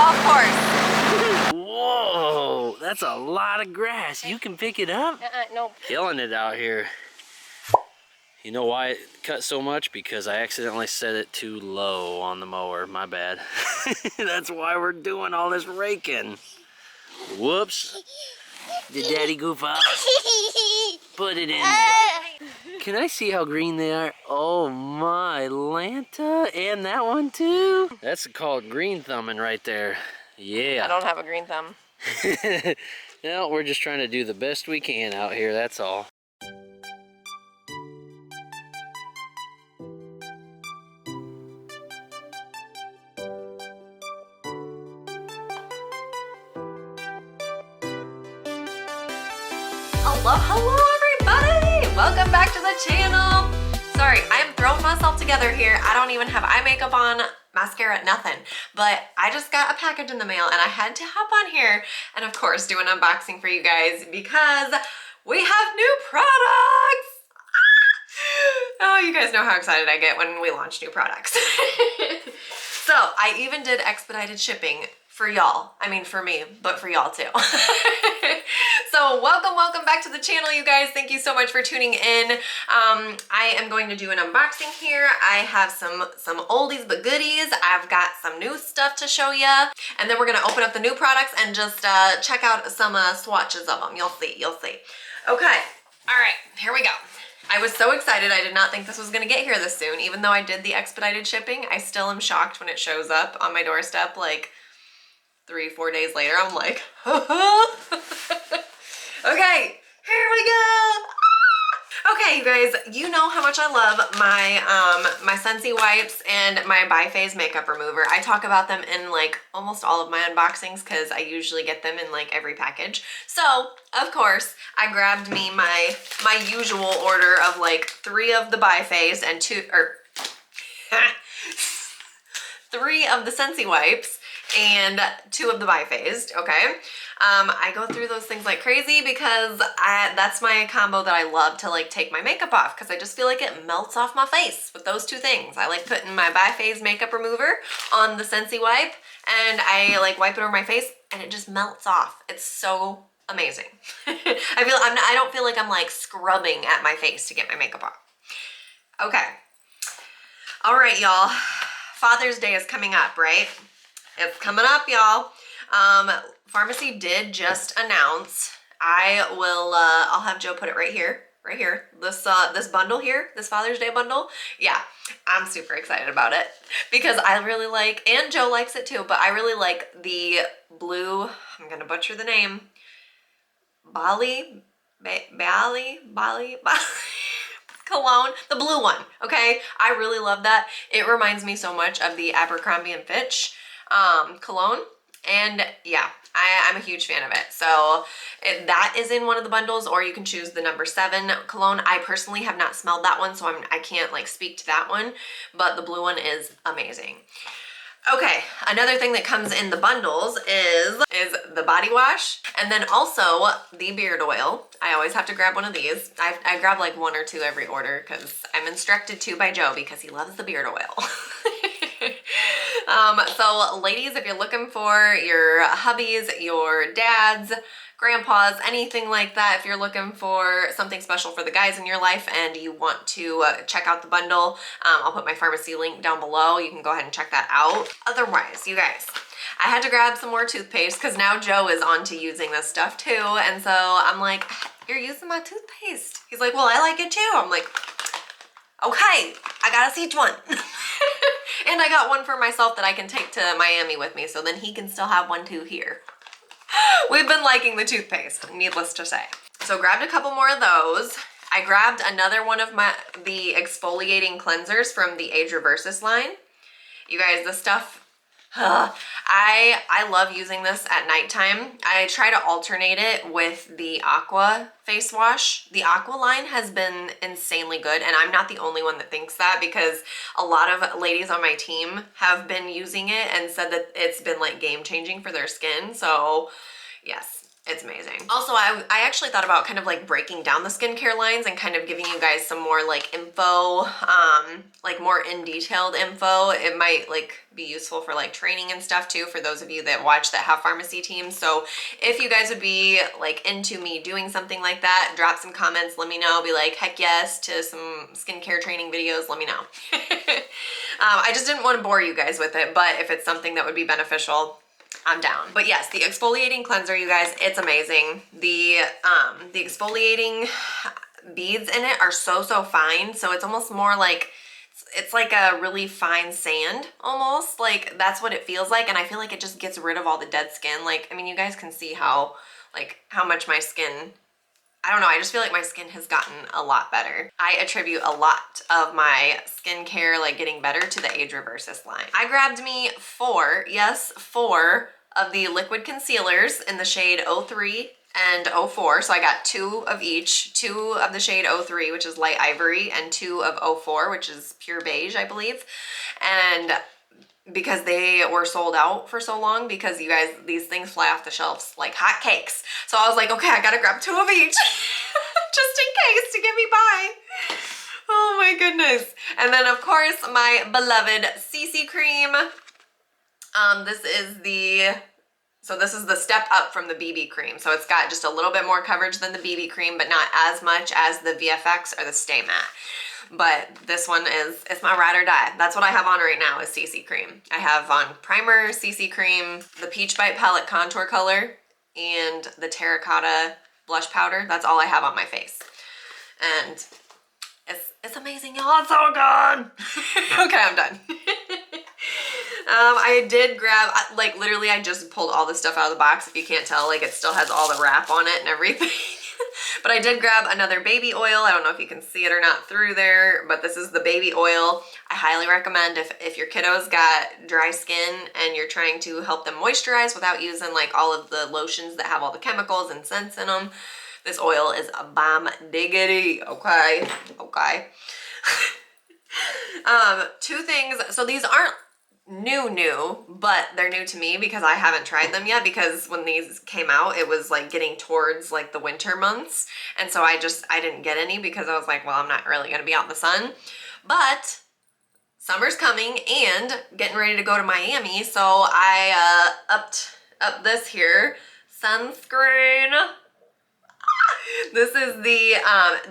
Of course. Whoa, that's a lot of grass. You can pick it up? Nope. Killing it out here. You know why it cut so much? Because I accidentally set it too low on the mower. My bad. That's why we're doing all this raking. Whoops. Did Daddy goof up? Put it in there. Can I see how green they are? Oh my, Lanta. And that one too? That's called green thumbing right there. Yeah. I don't have a green thumb. No, we're just trying to do the best we can out here, that's all. Hello everybody! Welcome back to the channel. Sorry, I am throwing myself together here. I don't even have eye makeup on, mascara, nothing. But I just got a package in the mail and I had to hop on here and of course do an unboxing for you guys because we have new products! Oh, you guys know how excited I get when we launch new products. So I even did expedited shipping for y'all. I mean for me, but for y'all too. So welcome back to the channel, you guys. Thank you so much for tuning in. I am going to do an unboxing here. I have some oldies but goodies. I've got some new stuff to show you. And then we're gonna open up the new products and just check out some swatches of them. You'll see. Okay, all right, here we go. I was so excited. I did not think this was gonna get here this soon. Even though I did the expedited shipping, I still am shocked when it shows up on my doorstep like 3-4 days later. I'm like, okay, here we go. Okay, you guys, you know how much I love my Scentsy wipes and my Bi-Phase makeup remover. I talk about them in like almost all of my unboxings because I usually get them in like every package. So, of course, I grabbed me my usual order of like 3 of the Bi-Phase and 3 of the Scentsy wipes and 2 of the Bi-Phased, okay? I go through those things like crazy because that's my combo that I love to like take my makeup off because I just feel like it melts off my face with those 2 things. I like putting my Bi-Phase makeup remover on the Scentsy wipe and I like wipe it over my face and it just melts off. It's so amazing. I don't feel like I'm like scrubbing at my face to get my makeup off. Okay. All right, y'all. Father's Day is coming up, right? It's coming up, y'all. Farmasi did just announce, I'll have Joe put it right here, this bundle here, this Father's Day bundle. Yeah, I'm super excited about it because I really like, and Joe likes it too, but I really like the blue, I'm gonna butcher the name, Bali cologne, the blue one, okay? I really love that. It reminds me so much of the Abercrombie & Fitch cologne, and yeah, I'm a huge fan of it. So that is in one of the bundles, or you can choose the number 7 cologne. I personally have not smelled that one, so I can't like speak to that one, but the blue one is amazing. Okay, another thing that comes in the bundles is the body wash and then also the beard oil. I always have to grab one of these. I grab like 1 or 2 every order because I'm instructed to by Joe because he loves the beard oil. So ladies, if you're looking for your hubbies, your dads, grandpas, anything like that, if you're looking for something special for the guys in your life and you want to check out the bundle, I'll put my Farmasi link down below. You can go ahead and check that out. Otherwise, you guys, I had to grab some more toothpaste because now Joe is on to using this stuff too. And so I'm like, you're using my toothpaste. He's like, well, I like it too. I'm like, okay, I got us each one. And I got one for myself that I can take to Miami with me, so then he can still have one too here. We've been liking the toothpaste, needless to say. So grabbed a couple more of those. I grabbed another one of the exfoliating cleansers from the Age Reversis line. You guys, this stuff, I love using this at nighttime. I try to alternate it with the Aqua face wash. The Aqua line has been insanely good, and I'm not the only one that thinks that because a lot of ladies on my team have been using it and said that it's been like game changing for their skin. So yes, It's amazing. Also, I actually thought about kind of like breaking down the skincare lines and kind of giving you guys some more like info, like more in detailed info. It might like be useful for like training and stuff too, for those of you that watch that have pharmacy teams. So if you guys would be like into me doing something like that, drop some comments, let me know. Be like, heck yes to some skincare training videos, let me know. I just didn't want to bore you guys with it, but if it's something that would be beneficial, I'm down. But yes, the exfoliating cleanser, you guys, it's amazing. The exfoliating beads in it are so fine. So it's almost more like, it's like a really fine sand almost. Like that's what it feels like. And I feel like it just gets rid of all the dead skin. Like, I mean, you guys can see how much my skin, I don't know, I just feel like my skin has gotten a lot better. I attribute a lot of my skincare like getting better to the Age Reversis line. I grabbed me 4 of the liquid concealers in the shade 03 and 04. So I got 2 of each, 2 of the shade 03, which is light ivory, and 2 of 04, which is pure beige, I believe. And because they were sold out for so long, because you guys, these things fly off the shelves like hot cakes. So I was like, okay, I gotta grab 2 of each just in case to get me by. Oh my goodness. And then of course my beloved CC cream. This is the step up from the BB cream. So it's got just a little bit more coverage than the BB cream, but not as much as the VFX or the Stay Matte. But this one it's my ride or die. That's what I have on right now is CC cream. I have on primer, CC cream, the Peach Bite palette contour color, and the terracotta blush powder. That's all I have on my face. And it's amazing, y'all. It's so good. Okay, I'm done. I did grab, like literally I just pulled all this stuff out of the box. If you can't tell, like it still has all the wrap on it and everything. But I did grab another baby oil. I don't know if you can see it or not through there, but this is the baby oil. I highly recommend if your kiddo's got dry skin and you're trying to help them moisturize without using like all of the lotions that have all the chemicals and scents in them. This oil is a bomb diggity, okay? Okay. 2 things, so these aren't new, but they're new to me because I haven't tried them yet, because when these came out, it was like getting towards like the winter months. And so I didn't get any because I was like, well, I'm not really gonna be out in the sun, but summer's coming and getting ready to go to Miami. So I upped this here, Sunscreen. This is the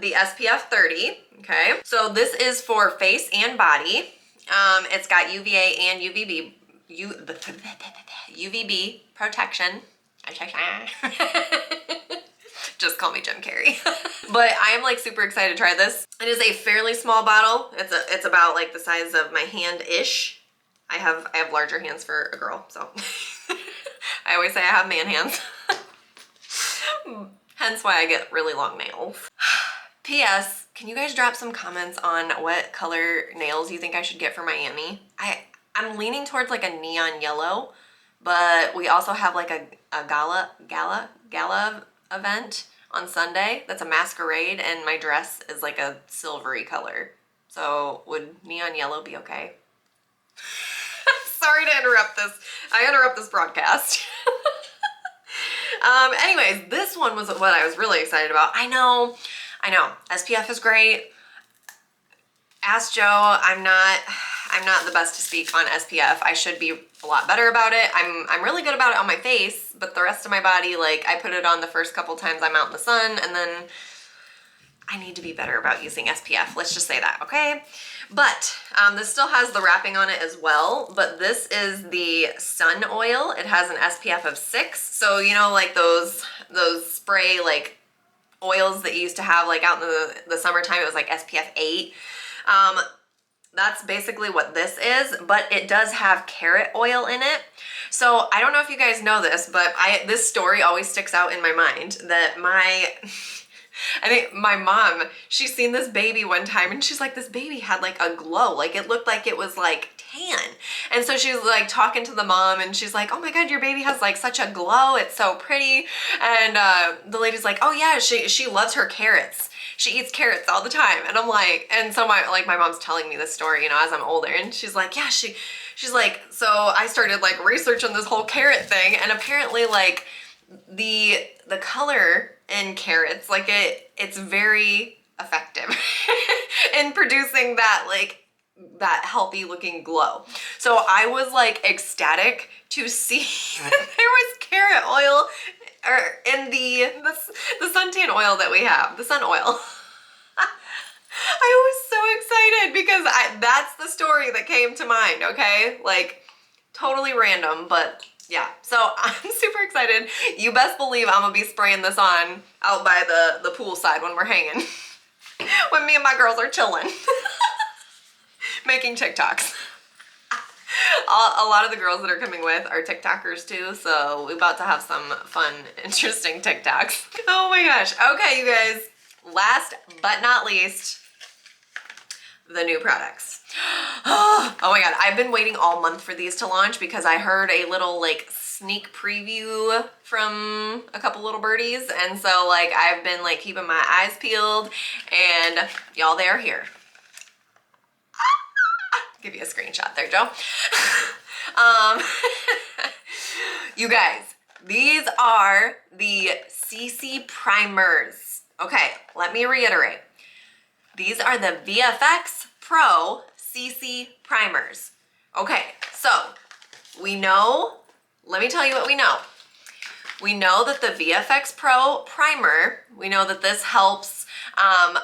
SPF 30, okay? So this is for face and body. It's got UVA and UVB protection. Just call me Jim Carrey. But I am like super excited to try this. It is a fairly small bottle. It's about like the size of my hand-ish. I have larger hands for a girl, so I always say I have man hands. Hence why I get really long nails. P.S. Can you guys drop some comments on what color nails you think I should get for Miami? I'm leaning towards like a neon yellow, but we also have like a gala event on Sunday that's a masquerade, and my dress is like a silvery color. So would neon yellow be okay? Sorry to interrupt this. I interrupt this broadcast. Anyways, this one was what I was really excited about. I know, SPF is great. Ask Joe, I'm not the best to speak on SPF. I should be a lot better about it. I'm really good about it on my face, but the rest of my body, like I put it on the first couple times I'm out in the sun, and then I need to be better about using SPF. Let's just say that, okay? But this still has the wrapping on it as well, but this is the sun oil. It has an SPF of 6. So, you know, like those spray like oils that you used to have like out in the summertime, it was like SPF 8. That's basically what this is, but it does have carrot oil in it. So I don't know if you guys know this, but this story always sticks out in my mind that I think my mom, she's seen this baby one time and she's like, this baby had like a glow. Like it looked like it was like tan. And so she's like talking to the mom and she's like, oh my God, your baby has like such a glow. It's so pretty. And the lady's like, oh yeah, she loves her carrots. She eats carrots all the time. And I'm like, and so my mom's telling me this story, you know, as I'm older, and she's like, yeah, she's like, so I started like researching this whole carrot thing, and apparently like the color in carrots, like it's very effective in producing that like that healthy looking glow. So I was like ecstatic to see that there was carrot oil or in the suntan oil that we have, the sun oil. I was so excited because that's the story that came to mind, okay? Like totally random, but yeah. So I'm super excited. You best believe I'm gonna be spraying this on out by the pool side when we're hanging. When me and my girls are chilling. Making TikToks. A lot of the girls that are coming with are TikTokers too, so we're about to have some fun, interesting TikToks. Oh my gosh. Okay, you guys. Last but not least, the new products. Oh my god, I've been waiting all month for these to launch because I heard a little like sneak preview from a couple little birdies, and so like I've been like keeping my eyes peeled, and y'all, they're here. Give you a screenshot there, Joe. You guys, these are the CC primers. Okay, let me reiterate. These are the VFX Pro CC primers. Okay, so we know, let me tell you what we know. We know that the VFX Pro primer, we know that this helps add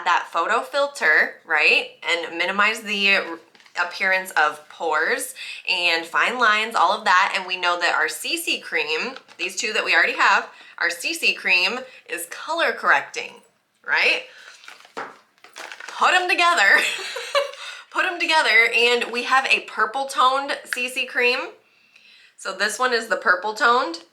that photo filter, right? And minimize the appearance of pores and fine lines, all of that. And we know that our CC cream, these two that we already have, our CC cream is color correcting, right? Put them together. Put them together, and we have a purple toned CC cream. So this one is the purple toned.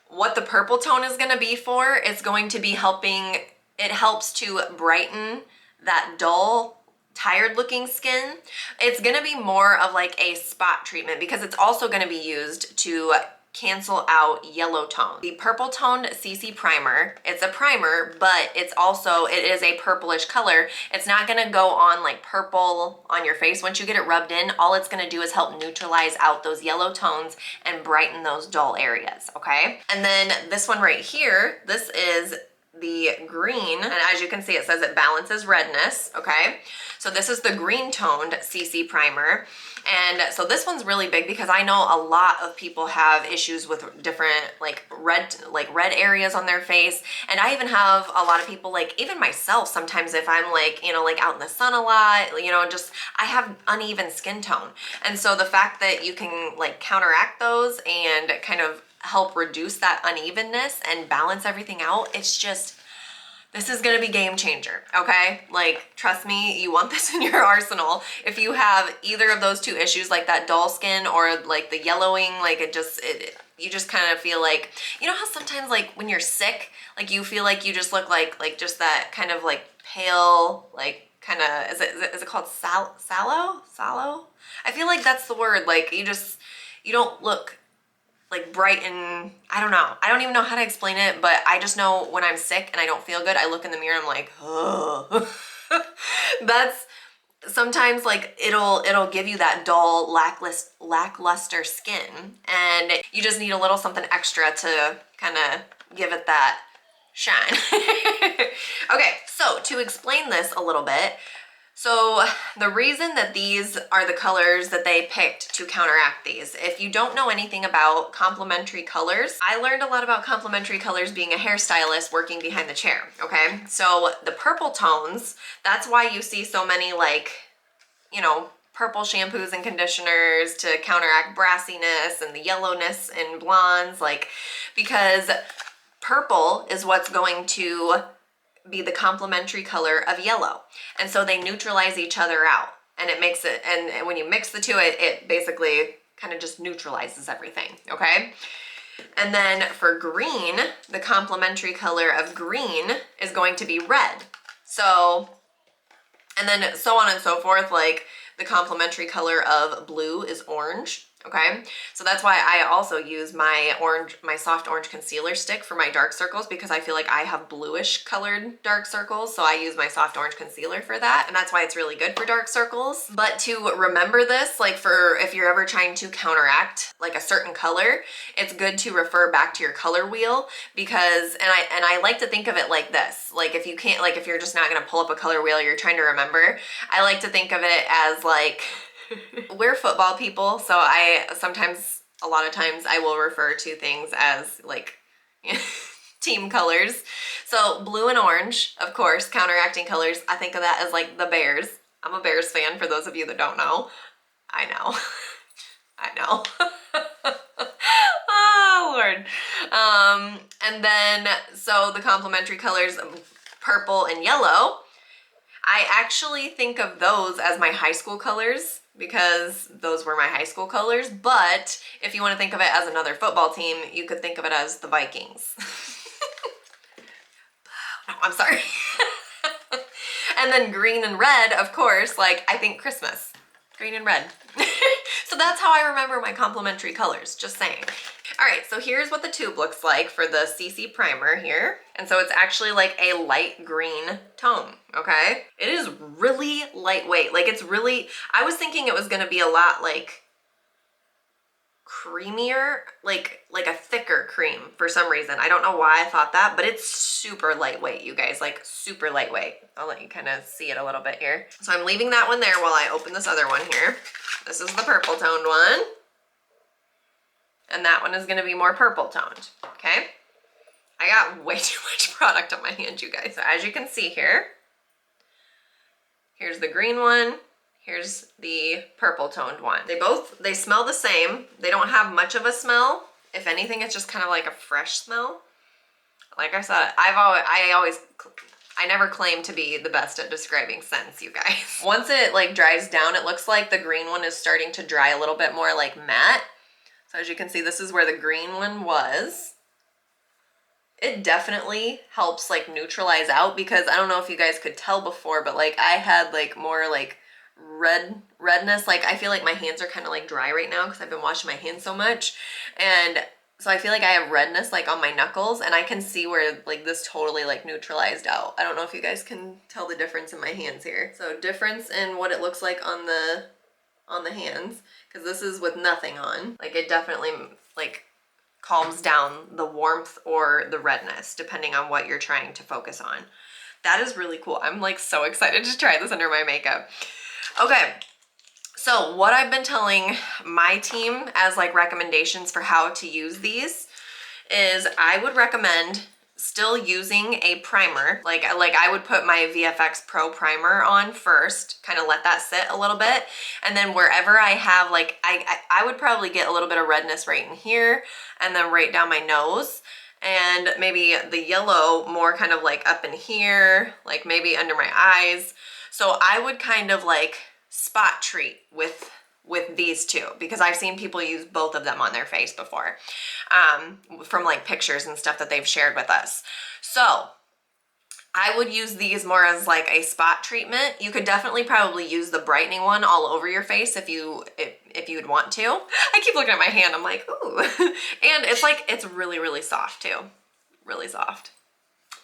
What the purple tone is gonna be for, it's going to be helping, it helps to brighten that dull, tired looking skin. It's gonna be more of like a spot treatment because it's also gonna be used to cancel out yellow tone. The purple toned CC primer, it's a primer, but it's also, it is a purplish color. It's not gonna go on like purple on your face. Once you get it rubbed in, all it's gonna do is help neutralize out those yellow tones and brighten those dull areas, okay? And then this one right here, this is the green, and as you can see, it says it balances redness, okay? So this is the green toned CC primer. And so this one's really big because I know a lot of people have issues with different like red areas on their face. And I even have a lot of people, like even myself, sometimes if I'm like, you know, like out in the sun a lot, you know, just I have uneven skin tone. And so the fact that you can like counteract those and kind of help reduce that unevenness and balance everything out, it's just, this is gonna be game changer, okay? Like, trust me, you want this in your arsenal. If you have either of those two issues, like that dull skin or like the yellowing, like you just kind of feel like, you know how sometimes like when you're sick, like you feel like you just look like just that kind of like pale, like kind of, is it called sallow? I feel like that's the word. Like you don't look like bright and I don't know. I don't even know how to explain it, but I just know when I'm sick and I don't feel good, I look in the mirror and I'm like, oh. That's sometimes like it'll give you that dull, lackluster skin, and you just need a little something extra to kind of give it that shine. Okay, so to explain this a little bit, so the reason that these are the colors that they picked to counteract these, if you don't know anything about complementary colors, I learned a lot about complementary colors being a hairstylist working behind the chair, okay? So the purple tones, that's why you see so many like, you know, purple shampoos and conditioners to counteract brassiness and the yellowness in blondes, like, because purple is what's going to be the complementary color of yellow. And so they neutralize each other out, and it makes it, and when you mix the two, it basically kind of just neutralizes everything, okay? And then for green, the complementary color of green is going to be red. So, and then so on and so forth, like the complementary color of blue is orange, Okay, so that's why I also use my soft orange concealer stick for my dark circles, because I feel like I have bluish colored dark circles, so I use my soft orange concealer for that, and that's why it's really good for dark circles. But to remember this, like for if you're ever trying to counteract like a certain color, it's good to refer back to your color wheel, because and I like to think of it like this, like if you can't, like if you're just not gonna pull up a color wheel, you're trying to remember, I like to think of it as like we're football people, so a lot of times I will refer to things as like team colors. So blue and orange, of course, counteracting colors. I think of that as like the Bears. I'm a Bears fan for those of you that don't know. I know. I know. Oh, Lord. And then, so the complementary colors, purple and yellow, I actually think of those as my high school colors, because those were my high school colors. But if you want to think of it as another football team, you could think of it as the Vikings. No, I'm sorry. And then green and red, of course, like I think Christmas. Green and red. So that's how I remember my complementary colors, just saying. All right, so here's what the tube looks like for the CC primer here. And so it's actually like a light green tone, okay? It is really lightweight. Like it's really, I was thinking it was gonna be a lot like creamier, like a thicker cream for some reason. I don't know why I thought that, but it's super lightweight, you guys, like super lightweight. I'll let you kind of see it a little bit here. So I'm leaving that one there while I open this other one here. This is the purple toned one. And that one is gonna be more purple toned, okay? I got way too much product on my hand, you guys. So as you can see here, here's the green one, here's the purple toned one. They smell the same. They don't have much of a smell. If anything, it's just kind of like a fresh smell. Like I said, I never claim to be the best at describing scents, you guys. Once it like dries down, it looks like the green one is starting to dry a little bit more like matte. So as you can see, this is where the green one was. It definitely helps like neutralize out, because I don't know if you guys could tell before, but like I had like more like redness. Like I feel like my hands are kind of like dry right now because I've been washing my hands so much. And so I feel like I have redness like on my knuckles, and I can see where like this totally like neutralized out. I don't know if you guys can tell the difference in my hands here. So difference in what it looks like on the hands, because this is with nothing on. Like it definitely like calms down the warmth or the redness depending on what you're trying to focus on. That is really cool. I'm like so excited to try this under my makeup. Okay, so what I've been telling my team as like recommendations for how to use these is I would recommend still using a primer. Like I would put my VFX Pro primer on first, kind of let that sit a little bit. And then wherever I have like, I would probably get a little bit of redness right in here and then right down my nose. And maybe the yellow more kind of like up in here, like maybe under my eyes. So I would kind of like spot treat with these two, because I've seen people use both of them on their face before, from like pictures and stuff that they've shared with us. So I would use these more as like a spot treatment. You could definitely probably use the brightening one all over your face if you'd want to. I keep looking at my hand, I'm like, ooh. And it's like, it's really, really soft too. Really soft.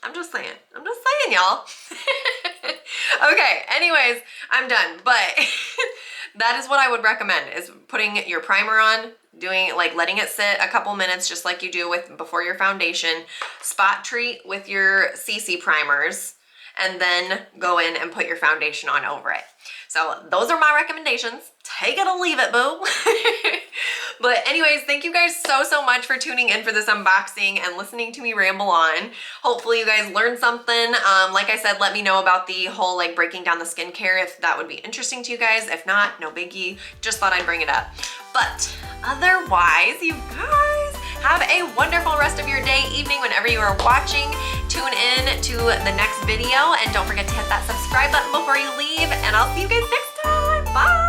I'm just saying, y'all. Okay, anyways, I'm done, but that is what I would recommend, is putting your primer on, doing like letting it sit a couple minutes just like you do before your foundation, spot treat with your CC primers, and then go in and put your foundation on over it. So those are my recommendations. Take it or leave it, boo. But anyways, thank you guys so much for tuning in for this unboxing and listening to me ramble on. Hopefully you guys learned something. Like I said, let me know about the whole like breaking down the skincare if that would be interesting to you guys. If not, no biggie. Just thought I'd bring it up. But otherwise, you guys have a wonderful rest of your day, evening, whenever you are watching. Tune in to the next video and don't forget to hit that subscribe button before you leave, and I'll see you guys next time. Bye.